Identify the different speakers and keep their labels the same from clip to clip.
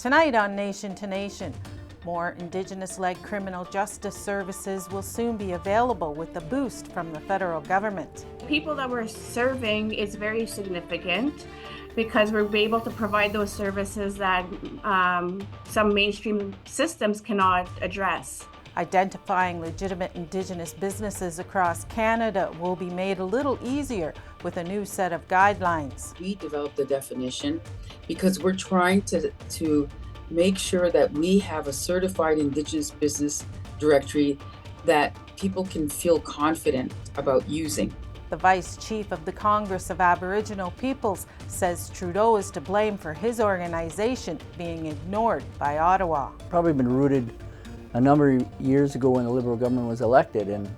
Speaker 1: Tonight on Nation to Nation, more Indigenous-led criminal justice services will soon be available with a boost from the federal government.
Speaker 2: People that we're serving is very significant because we're able to provide those services that some mainstream systems cannot address.
Speaker 1: Identifying legitimate Indigenous businesses across Canada will be made a little easier with a new set of guidelines.
Speaker 3: We developed the definition because we're trying to make sure that we have a certified Indigenous business directory that people can feel confident about using.
Speaker 1: The Vice Chief of the Congress of Aboriginal Peoples says Trudeau is to blame for his organization being ignored by Ottawa.
Speaker 4: Probably been rooted a number of years ago when the Liberal government was elected, and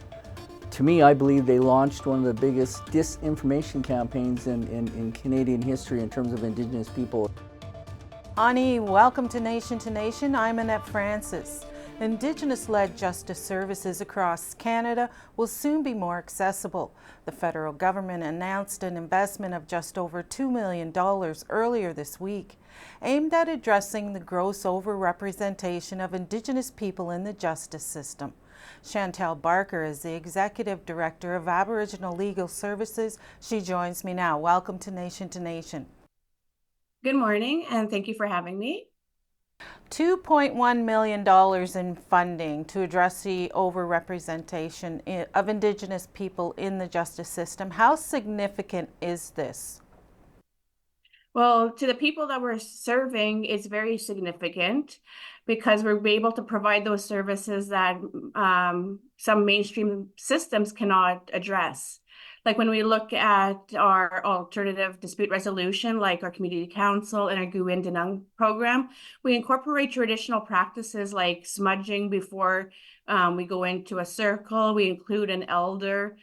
Speaker 4: to me, I believe they launched one of the biggest disinformation campaigns in Canadian history in terms of Indigenous people.
Speaker 1: Ani, welcome to Nation. I'm Annette Francis. Indigenous-led justice services across Canada will soon be more accessible. The federal government announced an investment of just over $2 million earlier this week, aimed at addressing the gross overrepresentation of Indigenous people in the justice system. Chantel Barker is the Executive Director of Aboriginal Legal Services. She joins me now. Welcome to Nation.
Speaker 2: Good morning, and thank you for having me.
Speaker 1: $2.1 million in funding to address the overrepresentation of Indigenous people in the justice system. How significant is this?
Speaker 2: Well, to the people that we're serving, it's very significant because we're able to provide those services that some mainstream systems cannot address. Like when we look at our alternative dispute resolution, like our community council and our Guin Denung program, we incorporate traditional practices like smudging before we go into a circle. We include an elder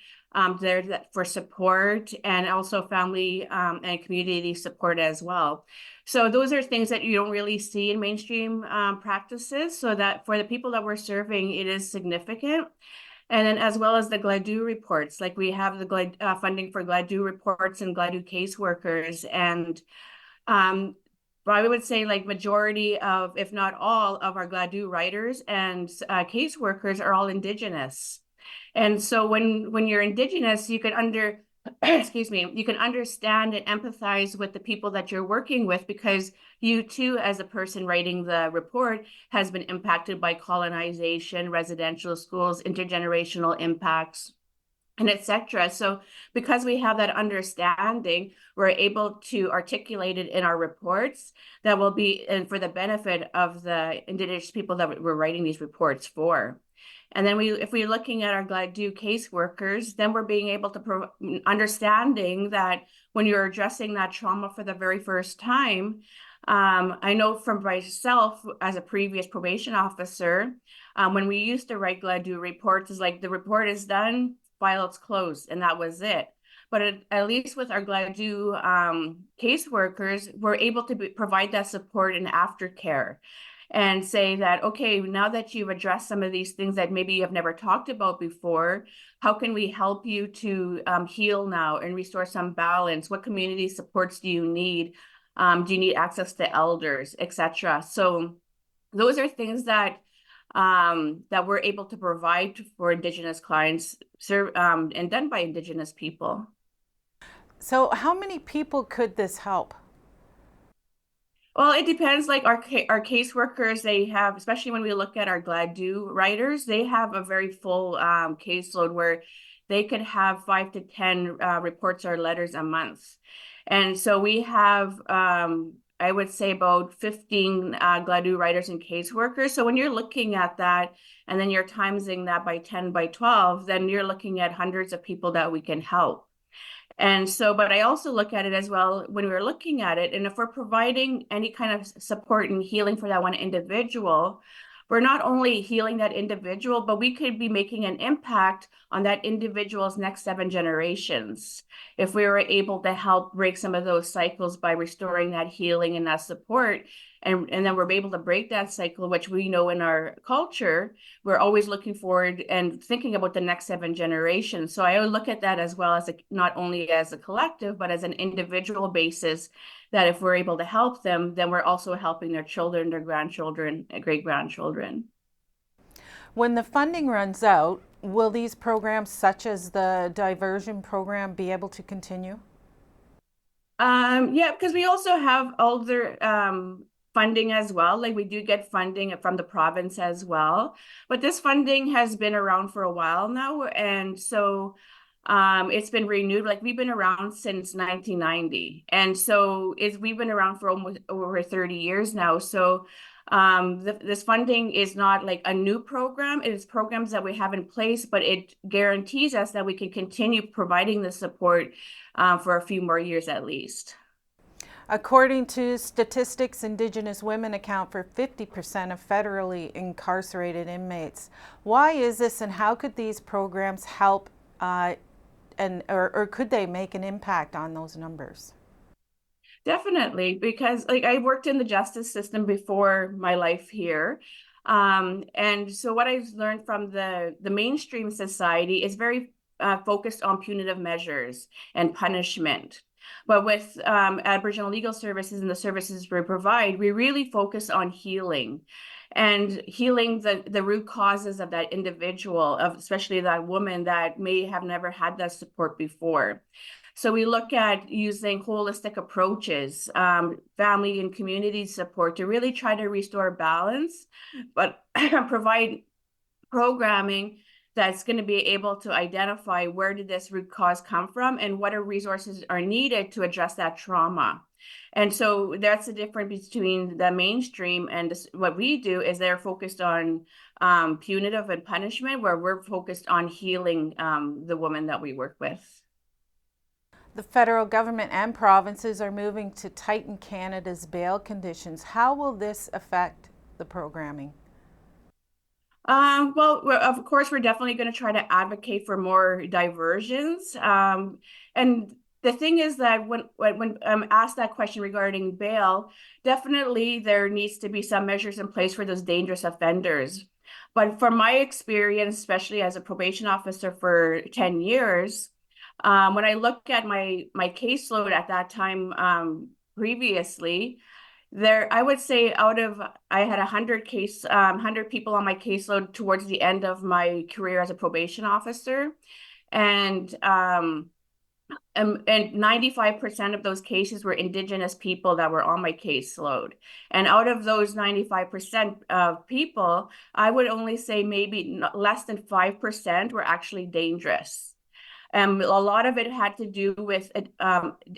Speaker 2: there for support, and also family and community support as well. So those are things that you don't really see in mainstream practices. So that for the people that we're serving, it is significant. And then as well as the GLADU reports, like we have the funding for GLADU reports and GLADU caseworkers. And I would say like majority of, if not all, of our GLADU writers and caseworkers are all Indigenous. And so when you're Indigenous, you can you can understand and empathize with the people that you're working with, because you too, as a person writing the report, has been impacted by colonization, residential schools, intergenerational impacts, and etc. So because we have that understanding, we're able to articulate it in our reports that will be and for the benefit of the Indigenous people that we're writing these reports for. And then if we're looking at our GLADU caseworkers, then we're being able to understanding that when you're addressing that trauma for the very first time, I know from myself as a previous probation officer, when we used to write GLADU reports, it's like the report is done, file is closed, and that was it. But at least with our GLADU caseworkers, we're able to provide that support and aftercare, and say that, okay, now that you've addressed some of these things that maybe you have never talked about before, how can we help you to heal now and restore some balance? What community supports do you need? Do you need access to elders, etc.? So those are things that that we're able to provide for Indigenous clients and done by Indigenous people.
Speaker 1: So how many people could this help?
Speaker 2: Well, it depends. Like our caseworkers, they have, especially when we look at our GLADU writers, they have a very full caseload where they could have 5 to 10 reports or letters a month. And so we have, I would say, about 15 GLADU writers and caseworkers. So when you're looking at that, and then you're timesing that by 10 by 12, then you're looking at hundreds of people that we can help. And so, but I also look at it as well when we're looking at it, and if we're providing any kind of support and healing for that one individual, we're not only healing that individual, but we could be making an impact on that individual's next 7 generations. If we were able to help break some of those cycles by restoring that healing and that support, And then we're able to break that cycle, which we know in our culture, we're always looking forward and thinking about the next 7 generations. So I would look at that as well as not only as a collective, but as an individual basis, that if we're able to help them, then we're also helping their children, their grandchildren, great-grandchildren.
Speaker 1: When the funding runs out, will these programs, such as the diversion program, be able to continue?
Speaker 2: Yeah, because we also have other funding as well. Like we do get funding from the province as well. But this funding has been around for a while now. And so it's been renewed. Like we've been around since 1990. And so we've been around for almost over 30 years now. So this funding is not like a new program. It is programs that we have in place, but it guarantees us that we can continue providing the support for a few more years at least.
Speaker 1: According to statistics, Indigenous women account for 50% of federally incarcerated inmates. Why is this, and how could these programs help, or could they make an impact on those numbers?
Speaker 2: Definitely, because like I worked in the justice system before my life here. And so what I've learned from the mainstream society is very focused on punitive measures and punishment. But with Aboriginal legal services and the services we provide, we really focus on healing and healing the root causes of that individual, of especially that woman that may have never had that support before. So we look at using holistic approaches, family and community support to really try to restore balance, but provide programming that's going to be able to identify where did this root cause come from and what resources are needed to address that trauma. And so that's the difference between the mainstream and what we do is they're focused on punitive and punishment, where we're focused on healing the woman that we work with.
Speaker 1: The federal government and provinces are moving to tighten Canada's bail conditions. How will this affect the programming?
Speaker 2: Well, of course, we're definitely going to try to advocate for more diversions. And the thing is that when I'm asked that question regarding bail, definitely there needs to be some measures in place for those dangerous offenders. But from my experience, especially as a probation officer for 10 years, when I look at my caseload at that time previously, I would say I had 100 people on my caseload towards the end of my career as a probation officer. And 95% of those cases were Indigenous people that were on my caseload. And out of those 95% of people, I would only say maybe less than 5% were actually dangerous. A lot of it had to do with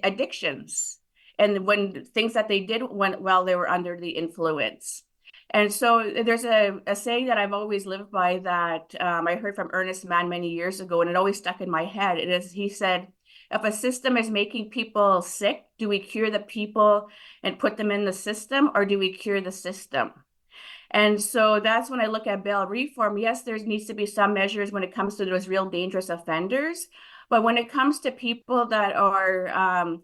Speaker 2: addictions and when things that they did while they were under the influence. And so there's a saying that I've always lived by that I heard from Ernest Mann many years ago, and it always stuck in my head. He said, if a system is making people sick, do we cure the people and put them in the system, or do we cure the system? And so that's when I look at bail reform. Yes, there needs to be some measures when it comes to those real dangerous offenders. But when it comes to people that are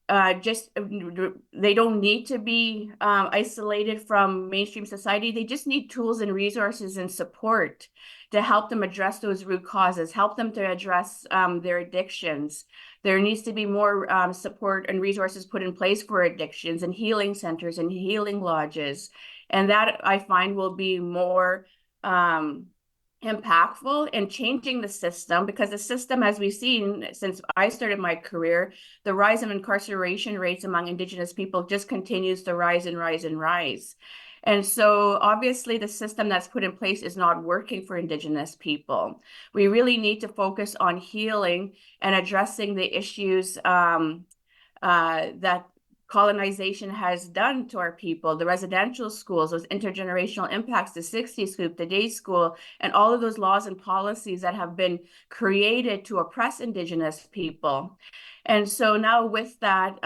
Speaker 2: they don't need to be isolated from mainstream society. They just need tools and resources and support to help them address those root causes, help them to address their addictions. There needs to be more support and resources put in place for addictions and healing centers and healing lodges. And that I find will be more impactful in changing the system, because the system, as we've seen since I started my career, the rise of incarceration rates among Indigenous people just continues to rise and rise and rise. And so obviously the system that's put in place is not working for Indigenous people. We really need to focus on healing and addressing the issues that colonization has done to our people, the residential schools, those intergenerational impacts, the 60 scoop, the day school, and all of those laws and policies that have been created to oppress Indigenous people. And so now with that,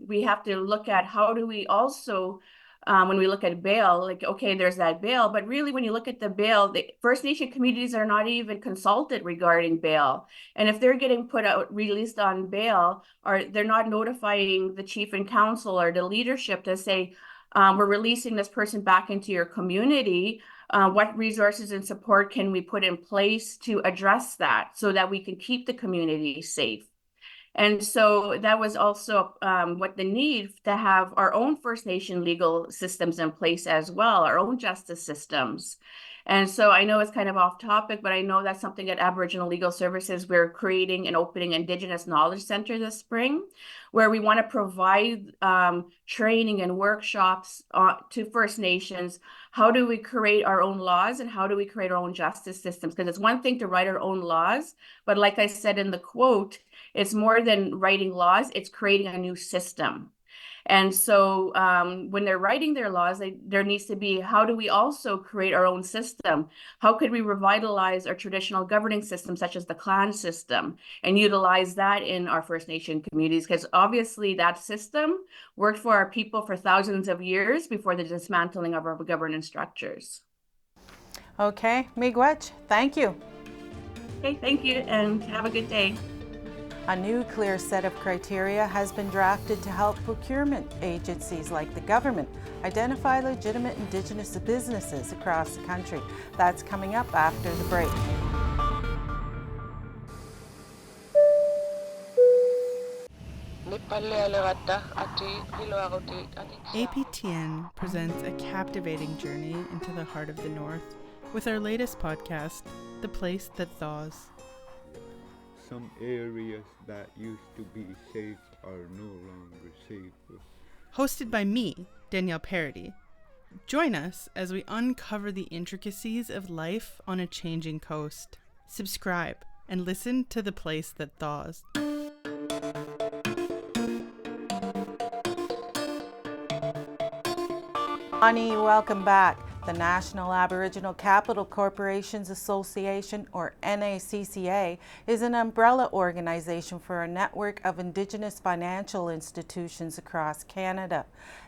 Speaker 2: we have to look at how do we also, when we look at bail, like, okay, there's that bail, but really when you look at the bail, the First Nation communities are not even consulted regarding bail. And if they're getting released on bail, or they're not notifying the chief and council or the leadership to say, we're releasing this person back into your community. What resources and support can we put in place to address that so that we can keep the community safe? And so that was also what the need to have our own First Nation legal systems in place as well, our own justice systems. And so I know it's kind of off topic, but I know that's something at Aboriginal Legal Services. We're creating and opening Indigenous Knowledge Center this spring, where we want to provide training and workshops to First Nations. How do we create our own laws and how do we create our own justice systems? Because it's one thing to write our own laws, but like I said in the quote, it's more than writing laws, it's creating a new system. And so when they're writing their laws, there needs to be, how do we also create our own system? How could we revitalize our traditional governing system, such as the clan system, and utilize that in our First Nation communities? Because obviously that system worked for our people for thousands of years before the dismantling of our governance structures.
Speaker 1: Okay, Miigwech, thank you.
Speaker 2: Okay, thank you, and have a good day.
Speaker 1: A new clear set of criteria has been drafted to help procurement agencies like the government identify legitimate Indigenous businesses across the country. That's coming up after the break.
Speaker 5: APTN presents a captivating journey into the heart of the North with our latest podcast, The Place That Thaws.
Speaker 6: Some areas that used to be safe are no longer safe.
Speaker 5: Hosted by me, Danielle Parody. Join us as we uncover the intricacies of life on a changing coast. Subscribe and listen to The Place That Thaws.
Speaker 1: Ani, welcome back. The National Aboriginal Capital Corporations Association, or NACCA, is an umbrella organization for a network of Indigenous financial institutions across Canada.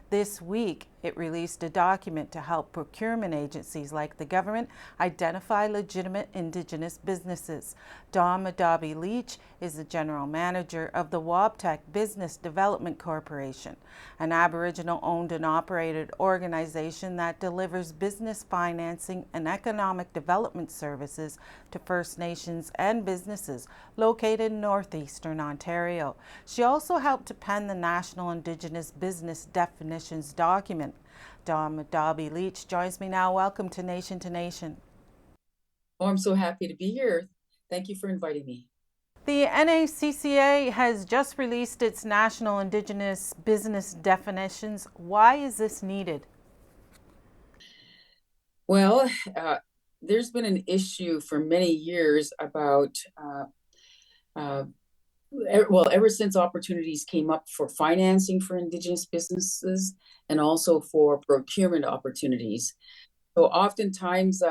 Speaker 1: This week, it released a document to help procurement agencies like the government identify legitimate Indigenous businesses. Dawn Madabi-Leach is the general manager of the Wabtec Business Development Corporation, an Aboriginal-owned and operated organization that delivers business financing and economic development services to First Nations and businesses located in northeastern Ontario. She also helped to pen the National Indigenous Business Definitions document. Dawn Madabi-Leach joins me now. Welcome to Nation to Nation.
Speaker 3: Oh, I'm so happy to be here. Thank you for inviting me.
Speaker 1: The NACCA has just released its National Indigenous Business Definitions. Why is this needed?
Speaker 3: Well, there's been an issue for many years about, ever since opportunities came up for financing for Indigenous businesses and also for procurement opportunities. So oftentimes,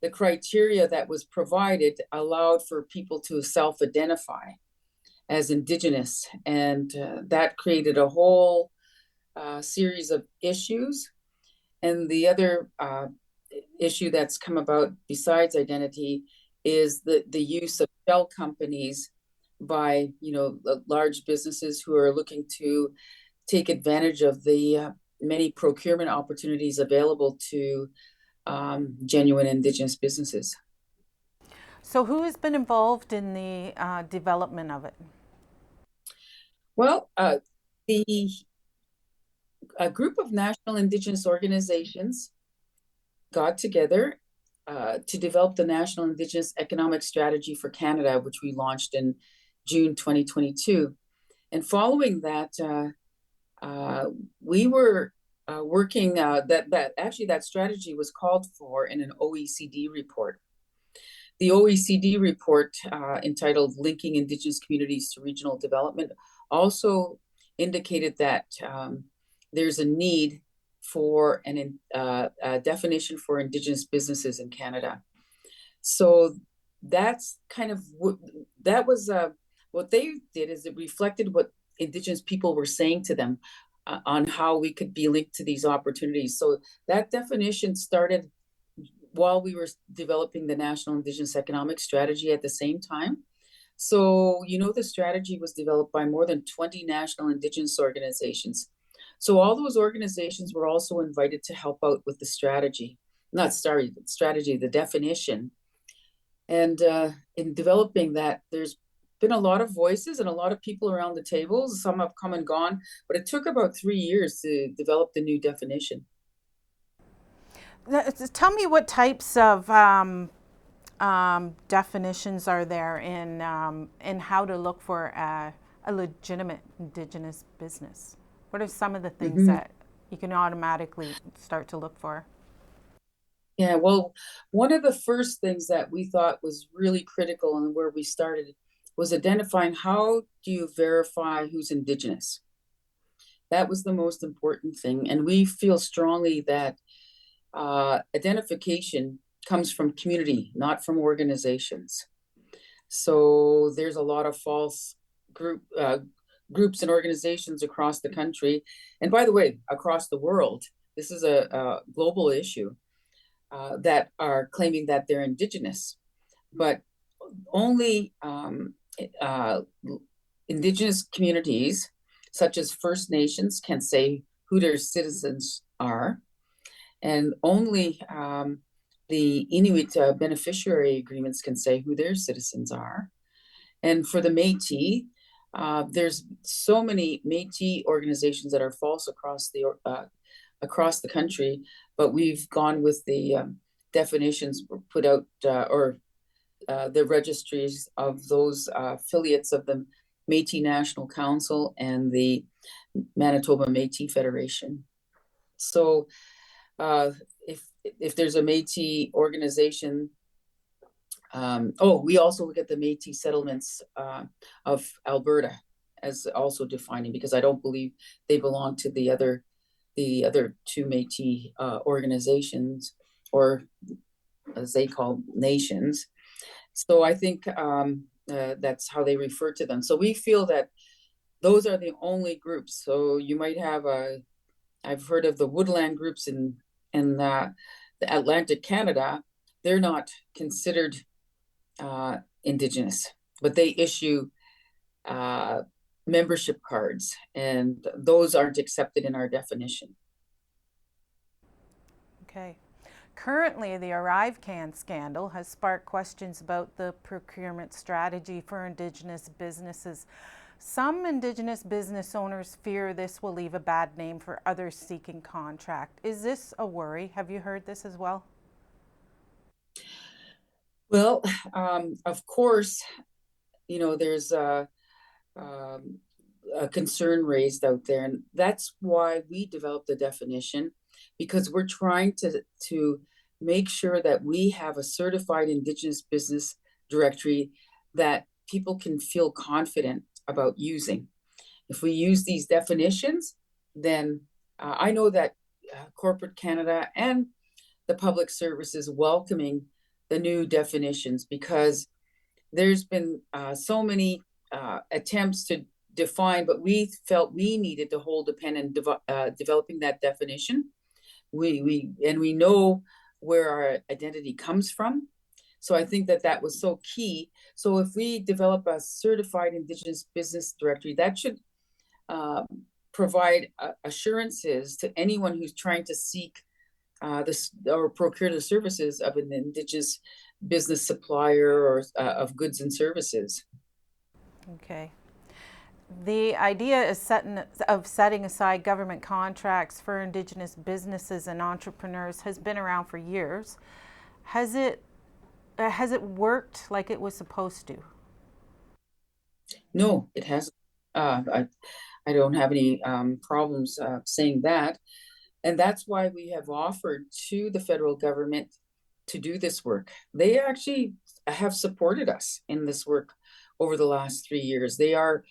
Speaker 3: the criteria that was provided allowed for people to self-identify as Indigenous, and that created a whole series of issues. And the other issue that's come about besides identity is the use of shell companies by large businesses who are looking to take advantage of the many procurement opportunities available to genuine Indigenous businesses.
Speaker 1: So who has been involved in the development of it?
Speaker 3: Well, a group of national Indigenous organizations got together to develop the National Indigenous Economic Strategy for Canada, which we launched in June 2022. And following that, we were working that strategy was called for in an OECD report. The OECD report, entitled Linking Indigenous Communities to Regional Development, also indicated that there's a need for a definition for Indigenous businesses in Canada. So that's kind of what they did, is it reflected what Indigenous people were saying to them on how we could be linked to these opportunities. So that definition started while we were developing the National Indigenous Economic Strategy at the same time. So, the strategy was developed by more than 20 national Indigenous organizations. So all those organizations were also invited to help out with the strategy, the definition. And in developing that, there's been a lot of voices and a lot of people around the table. Some have come and gone, but it took about 3 years to develop the new definition.
Speaker 1: Tell me what types of definitions are there in how to look for a legitimate Indigenous business. What are some of the things that you can automatically start to look for?
Speaker 3: Yeah, well, one of the first things that we thought was really critical and where we started was identifying how do you verify who's Indigenous. That was the most important thing. And we feel strongly that identification comes from community, not from organizations. So there's a lot of false groups and organizations across the country. And by the way, across the world, this is a global issue that are claiming that they're Indigenous. But only Indigenous communities, such as First Nations, can say who their citizens are. And only the Inuit beneficiary agreements can say who their citizens are. And for the Métis, there's so many Métis organizations that are false across the country, but we've gone with the definitions put out the registries of those affiliates of the Métis National Council and the Manitoba Métis Federation. So if there's a Métis organization, we also look at the Métis settlements of Alberta as also defining, because I don't believe they belong to the other two Métis organizations, or as they call nations. So I think that's how they refer to them. So we feel that those are the only groups. So you might have I've heard of the woodland groups in the Atlantic Canada. They're not considered Indigenous, but they issue membership cards, and those aren't accepted in our definition.
Speaker 1: Okay. Currently, the ArriveCan scandal has sparked questions about the procurement strategy for Indigenous businesses. Some Indigenous business owners fear this will leave a bad name for others seeking contract. Is this a worry? Have you heard this as well?
Speaker 3: Well, of course, there's a concern raised out there, and that's why we developed the definition, because we're trying to make sure that we have a certified Indigenous business directory that people can feel confident about using. If we use these definitions, then I know that corporate Canada and the public service is welcoming the new definitions, because there's been so many attempts to define, but we felt we needed to hold a pen in developing that definition. We know where our identity comes from. So I think that was so key. So if we develop a certified Indigenous business directory, that should provide assurances to anyone who's trying to seek this or procure the services of an Indigenous business supplier or of goods and services.
Speaker 1: Okay. The idea is setting aside government contracts for Indigenous businesses and entrepreneurs has been around for years. Has it worked like it was supposed to?
Speaker 3: No, it hasn't. I don't have any problems saying that. And that's why we have offered to the federal government to do this work. They actually have supported us in this work over the last 3 years. They are,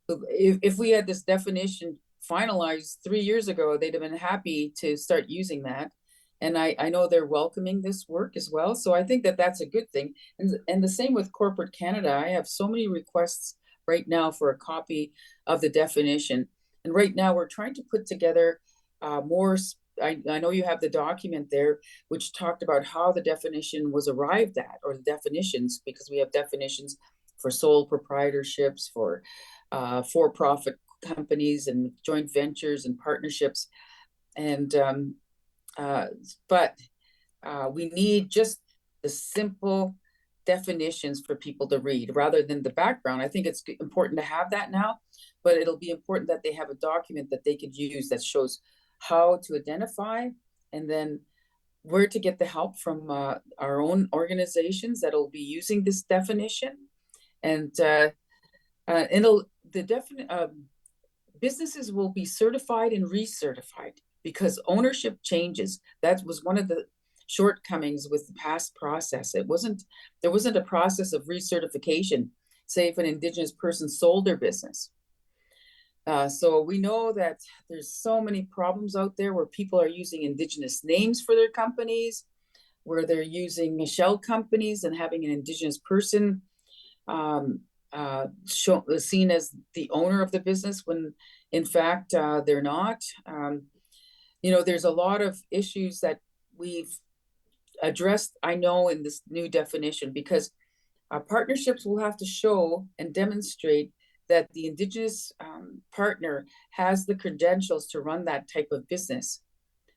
Speaker 3: if we had this definition finalized 3 years ago, they'd have been happy to start using that. And I know they're welcoming this work as well. So I think that's a good thing. And the same with corporate Canada. I have so many requests right now for a copy of the definition. And right now we're trying to put together more. I know you have the document there, which talked about how the definition was arrived at, or the definitions, because we have definitions for sole proprietorships, for-profit companies and joint ventures and partnerships. And but we need just the simple definitions for people to read rather than the background. I think it's important to have that now, but it'll be important that they have a document that they could use that shows how to identify and then where to get the help from our own organizations that'll be using this definition. And businesses will be certified and recertified because ownership changes. That was one of the shortcomings with the past process. There wasn't a process of recertification, say if an Indigenous person sold their business. So we know that there's so many problems out there where people are using Indigenous names for their companies, where they're using shell companies and having an Indigenous person seen as the owner of the business when in fact they're not. There's a lot of issues that we've addressed, I know, in this new definition, because partnerships will have to show and demonstrate that the Indigenous partner has the credentials to run that type of business.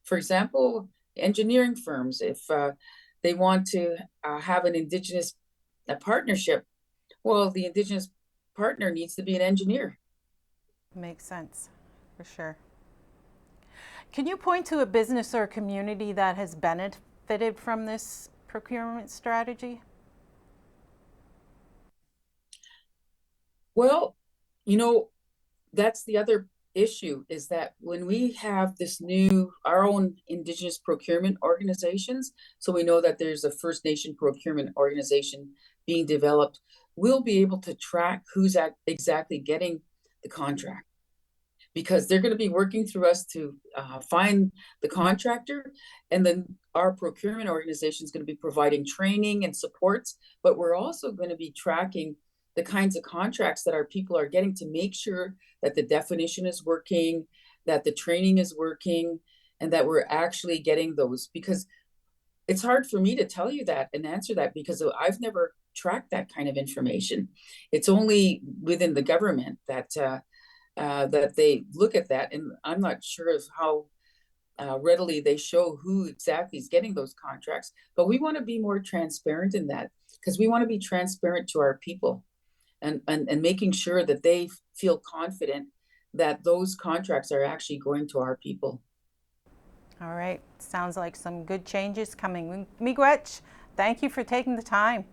Speaker 3: For example, engineering firms, if they want to have an Indigenous partnership, well, the Indigenous partner needs to be an engineer.
Speaker 1: Makes sense, for sure. Can you point to a business or community that has benefited from this procurement strategy?
Speaker 3: Well, that's the other issue, is that when we have our own Indigenous procurement organizations, so we know that there's a First Nation procurement organization being developed, we'll be able to track who's exactly getting the contract, because they're going to be working through us to find the contractor, and then our procurement organization is going to be providing training and supports, but we're also going to be tracking the kinds of contracts that our people are getting to make sure that the definition is working, that the training is working, and that we're actually getting those. Because it's hard for me to tell you that and answer that, because I've never tracked that kind of information. It's only within the government that they look at that, and I'm not sure of how readily they show who exactly is getting those contracts. But we want to be more transparent in that, because we want to be transparent to our people. And making sure that they feel confident that those contracts are actually going to our people.
Speaker 1: All right, sounds like some good changes coming. Miigwech, thank you for taking the time.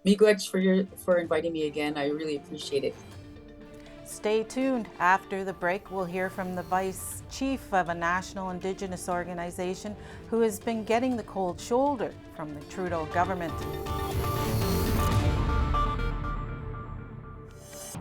Speaker 3: Miigwech for inviting me again. I really appreciate it.
Speaker 1: Stay tuned. After the break, we'll hear from the Vice Chief of a national Indigenous organization who has been getting the cold shoulder from the Trudeau government.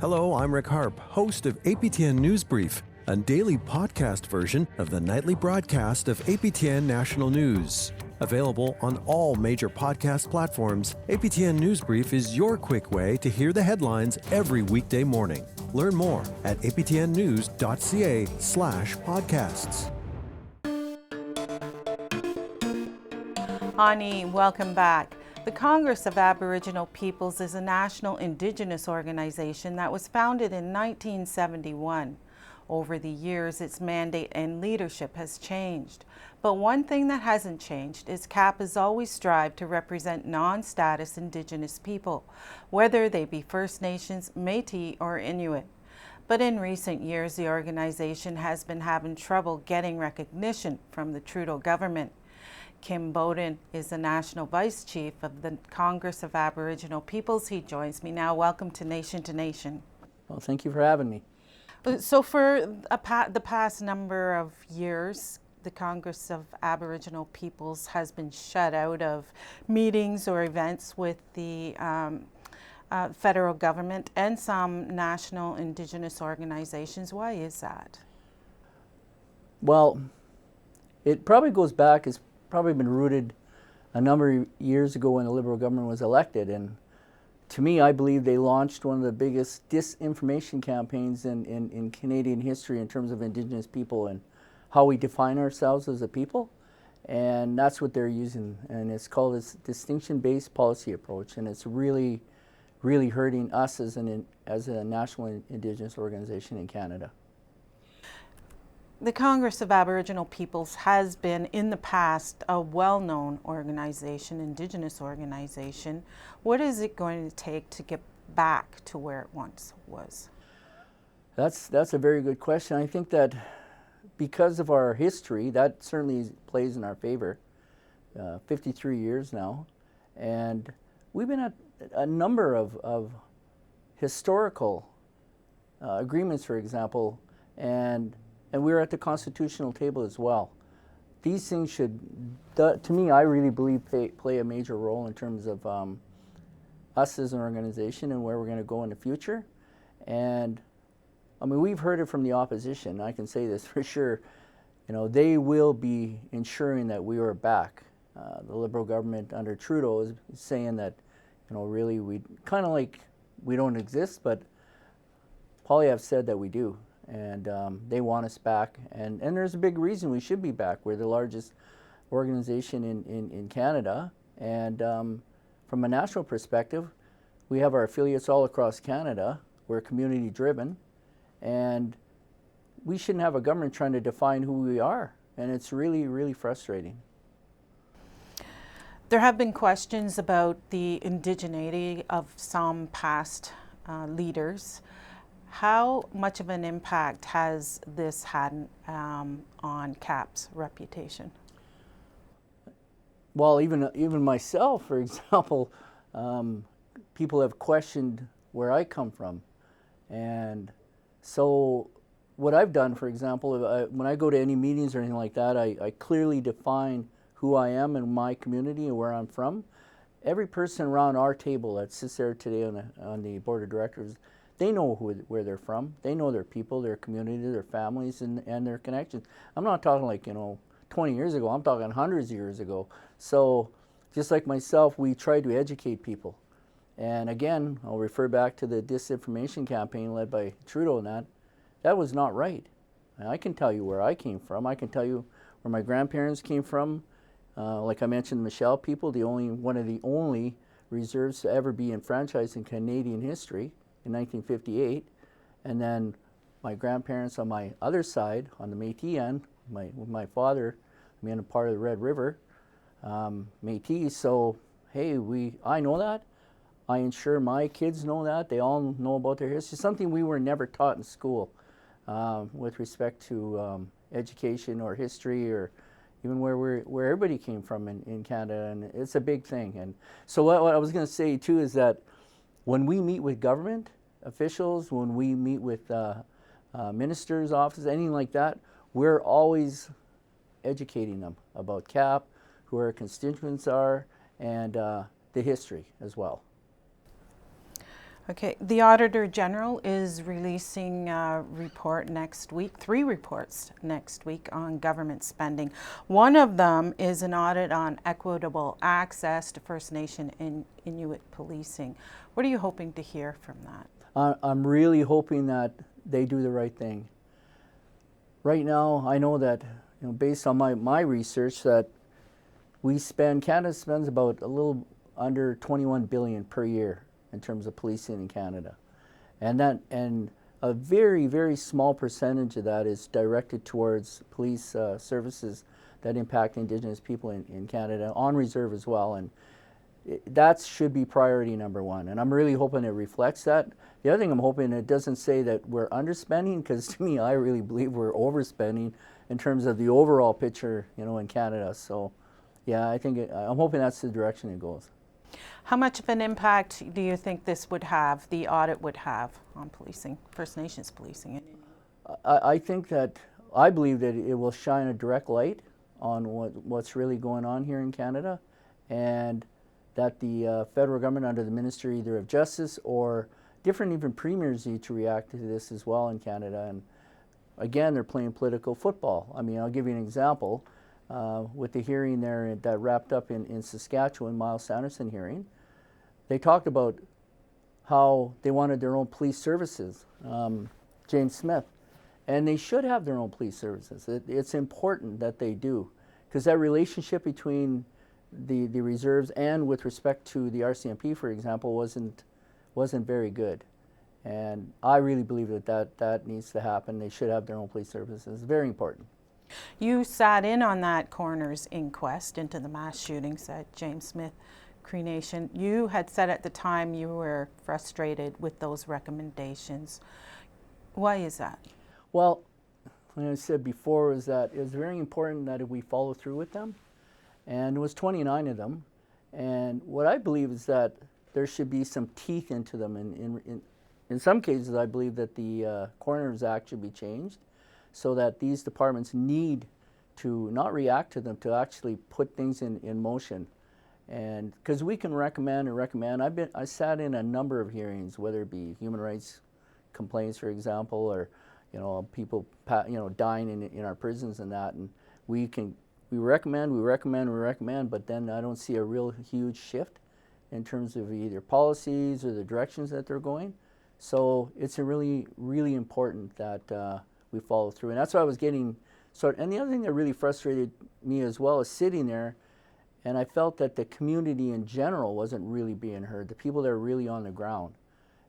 Speaker 7: Hello, I'm Rick Harp, host of APTN News Brief, a daily podcast version of the nightly broadcast of APTN National News. Available on all major podcast platforms, APTN News Brief is your quick way to hear the headlines every weekday morning. Learn more at aptnnews.ca/podcasts.
Speaker 1: Ani, welcome back. The Congress of Aboriginal Peoples is a national Indigenous organization that was founded in 1971. Over the years, its mandate and leadership has changed. But one thing that hasn't changed is CAP has always strived to represent non-status Indigenous people, whether they be First Nations, Métis, or Inuit. But in recent years, the organization has been having trouble getting recognition from the Trudeau government. Kim Bowden is the National Vice Chief of the Congress of Aboriginal Peoples. He joins me now. Welcome to Nation to Nation.
Speaker 4: Well, thank you for having me.
Speaker 1: So for the past number of years, the Congress of Aboriginal Peoples has been shut out of meetings or events with the federal government and some national Indigenous organizations. Why is that?
Speaker 4: Well, it probably goes back, it's probably been rooted a number of years ago when the Liberal government was elected. And to me, I believe they launched one of the biggest disinformation campaigns in Canadian history in terms of Indigenous people and how we define ourselves as a people. And that's what they're using. And it's called this distinction-based policy approach. And it's really really hurting us as a national Indigenous organization in Canada.
Speaker 1: The Congress of Aboriginal Peoples has been in the past a well-known organization, Indigenous organization. What is it going to take to get back to where it once was?
Speaker 4: That's a very good question. I think that because of our history, that certainly plays in our favor. 53 years now, and we've been at a number of historical agreements, for example, and we were at the constitutional table as well. These things should, to me, I really believe play a major role in terms of us as an organization and where we're going to go in the future. And I mean, we've heard it from the opposition. I can say this for sure. You know, they will be ensuring that we are back. The Liberal government under Trudeau is saying that, you know, really we kind of like we don't exist, but Poilievre said that we do, and they want us back. And there's a big reason we should be back. We're the largest organization in Canada, and from a national perspective, we have our affiliates all across Canada. We're community driven, and we shouldn't have a government trying to define who we are, and it's really, really frustrating.
Speaker 1: There have been questions about the indigeneity of some past leaders. How much of an impact has this had on CAP's reputation?
Speaker 4: Well, even myself, for example, people have questioned where I come from. And so what I've done, for example, when I go to any meetings or anything like that, I clearly define who I am and my community and where I'm from. Every person around our table that sits there today on the board of directors, they know where they're from. They know their people, their community, their families, and their connections. I'm not talking like, 20 years ago. I'm talking hundreds of years ago. So just like myself, we try to educate people. And again, I'll refer back to the disinformation campaign led by Trudeau, and that was not right. And I can tell you where I came from. I can tell you where my grandparents came from. Like I mentioned, the Michelle people, one of the only reserves to ever be enfranchised in Canadian history in 1958. And then my grandparents on my other side, on the Métis end, my father, being a part of the Red River, Métis. So, hey, I know that. I ensure my kids know that. They all know about their history. Something we were never taught in school with respect to education or history, or even where everybody came from in Canada, and it's a big thing. And so what I was going to say too is that when we meet with government officials, when we meet with ministers' offices, anything like that, we're always educating them about CAP, who our constituents are, and the history as well.
Speaker 1: Okay, the Auditor General is releasing a report next week, 3 reports next week on government spending. One of them is an audit on equitable access to First Nation and Inuit policing. What are you hoping to hear from that?
Speaker 4: I'm really hoping that they do the right thing. Right now, I know that, based on my research, that Canada spends about a little under $21 billion per year in terms of policing in Canada, and a very, very small percentage of that is directed towards police services that impact Indigenous people in Canada, on reserve as well, and that should be priority number one. And I'm really hoping it reflects that. The other thing I'm hoping, it doesn't say that we're underspending, because to me, I really believe we're overspending in terms of the overall picture, in Canada. So, yeah, I'm hoping that's the direction it goes.
Speaker 1: How much of an impact do you think this would have, the audit would have, on policing, First Nations policing?
Speaker 4: I believe that it will shine a direct light on what's really going on here in Canada, and that the federal government, under the Ministry either of Justice or different even premiers, need to react to this as well in Canada. And again, they're playing political football. I mean, I'll give you an example. With the hearing there that wrapped up in Saskatchewan, Miles Sanderson hearing, they talked about how they wanted their own police services, James Smith, and they should have their own police services. It's important that they do, because that relationship between the reserves and with respect to the RCMP, for example, wasn't very good. And I really believe that needs to happen. They should have their own police services. It's very important.
Speaker 1: You sat in on that coroner's inquest into the mass shootings at James Smith Cree Nation. You had said at the time you were frustrated with those recommendations. Why is that?
Speaker 4: Well, like I said before, is that it's very important that we follow through with them. And there was 29 of them. And what I believe is that there should be some teeth into them. In some cases, I believe that the Coroner's Act should be changed so that these departments need to not react to them, to actually put things in motion. And because we can recommend and recommend. I sat in a number of hearings, whether it be human rights complaints, for example, or people dying in our prisons and that, and we recommend, but then I don't see a real huge shift in terms of either policies or the directions that they're going. So it's a really, really important that we follow through, and that's what I was getting. And the other thing that really frustrated me as well is sitting there, and I felt that the community in general wasn't really being heard. The people that are really on the ground.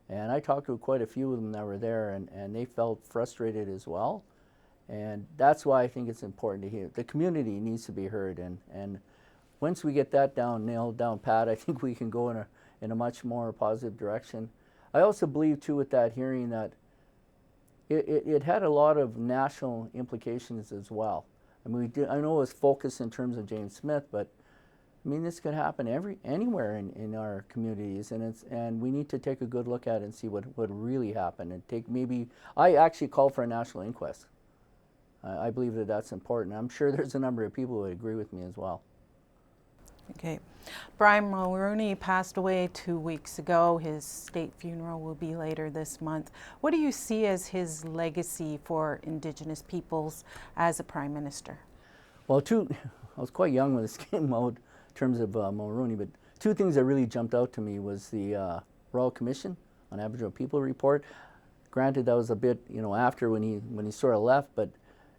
Speaker 4: And I talked to quite a few of them that were there, and they felt frustrated as well. And that's why I think it's important to hear. The community needs to be heard, and once we get that nailed down pat, I think we can go in a much more positive direction. I also believe too with that hearing that it had a lot of national implications as well. I mean, I know it was focused in terms of James Smith, but I mean, this could happen anywhere in our communities, and we need to take a good look at it and see what really happened, and I actually called for a national inquest. I believe that that's important. I'm sure there's a number of people who would agree with me as well.
Speaker 1: Okay. Brian Mulroney passed away 2 weeks ago. His state funeral will be later this month. What do you see as his legacy for Indigenous peoples as a Prime Minister? Well,
Speaker 4: I was quite young when this came out, in terms of Mulroney, but two things that really jumped out to me was the Royal Commission on Aboriginal People report. Granted, that was a bit, after when he sort of left, but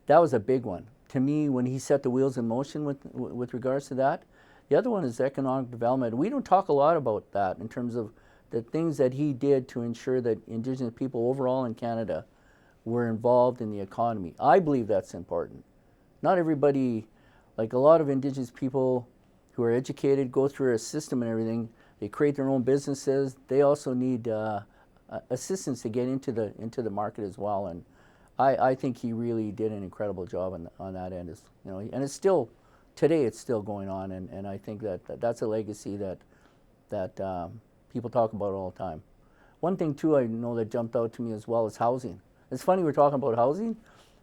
Speaker 4: that was a big one to me when he set the wheels in motion with regards to that. The other one is economic development. We don't talk a lot about that in terms of the things that he did to ensure that Indigenous people overall in Canada were involved in the economy. I believe that's important. Not everybody, like a lot of Indigenous people who are educated, go through a system and everything. They create their own businesses. They also need assistance to get into the market as well. And I think he really did an incredible job on that end. And it's still, today it's still going on. And I think that's a legacy that people talk about all the time. One thing too I know that jumped out to me as well is housing. It's funny we're talking about housing.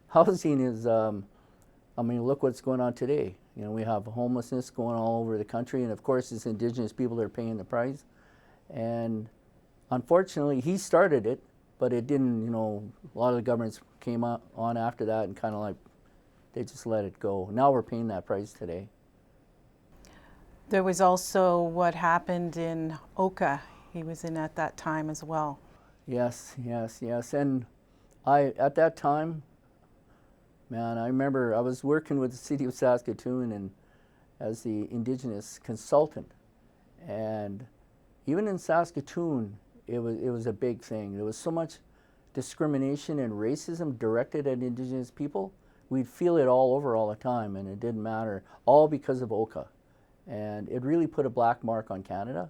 Speaker 4: Housing is, look what's going on today. We have homelessness going all over the country, and of course it's Indigenous people that are paying the price. And unfortunately, he started it, but it didn't, a lot of the governments came on after that and kind of like, they just let it go. Now we're paying that price today.
Speaker 1: There was also what happened in Oka. He was in at that time as well.
Speaker 4: Yes. And at that time, man, I remember I was working with the city of Saskatoon and as the Indigenous consultant, and even in Saskatoon, it was a big thing. There was so much discrimination and racism directed at Indigenous people. We'd feel it all over all the time, and it didn't matter, all because of Oka. And it really put a black mark on Canada.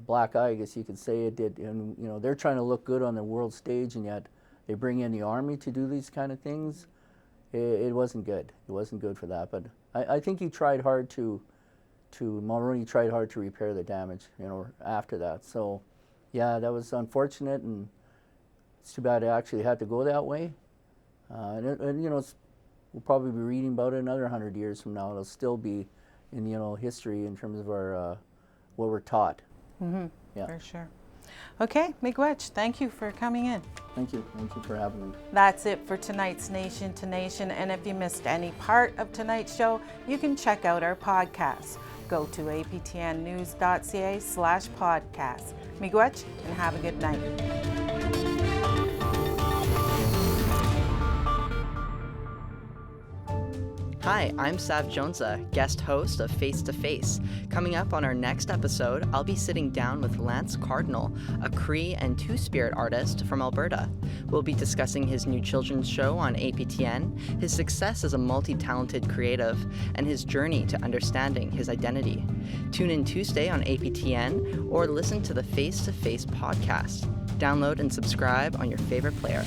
Speaker 4: Black eye, I guess you could say it did. And they're trying to look good on the world stage, and yet they bring in the army to do these kind of things. It wasn't good. It wasn't good for that. But I think he tried hard Mulroney tried hard to repair the damage, after that. So, yeah, that was unfortunate, and it's too bad it actually had to go that way. We'll probably be reading about it another 100 years from now. It'll still be in history in terms of our what we're taught.
Speaker 1: Mm-hmm.
Speaker 4: Yeah,
Speaker 1: for sure. Okay, Miigwech, thank you for coming in.
Speaker 4: Thank you for having me.
Speaker 1: That's it for tonight's Nation to Nation, and if you missed any part of tonight's show, you can check out our podcast. Go to aptnnews.ca/podcast. Miigwech, and have a good night.
Speaker 8: Hi, I'm Sav Jonesa, guest host of Face to Face. Coming up on our next episode, I'll be sitting down with Lance Cardinal, a Cree and Two-Spirit artist from Alberta. We'll be discussing his new children's show on APTN, his success as a multi-talented creative, and his journey to understanding his identity. Tune in Tuesday on APTN or listen to the Face to Face podcast. Download and subscribe on your favorite player.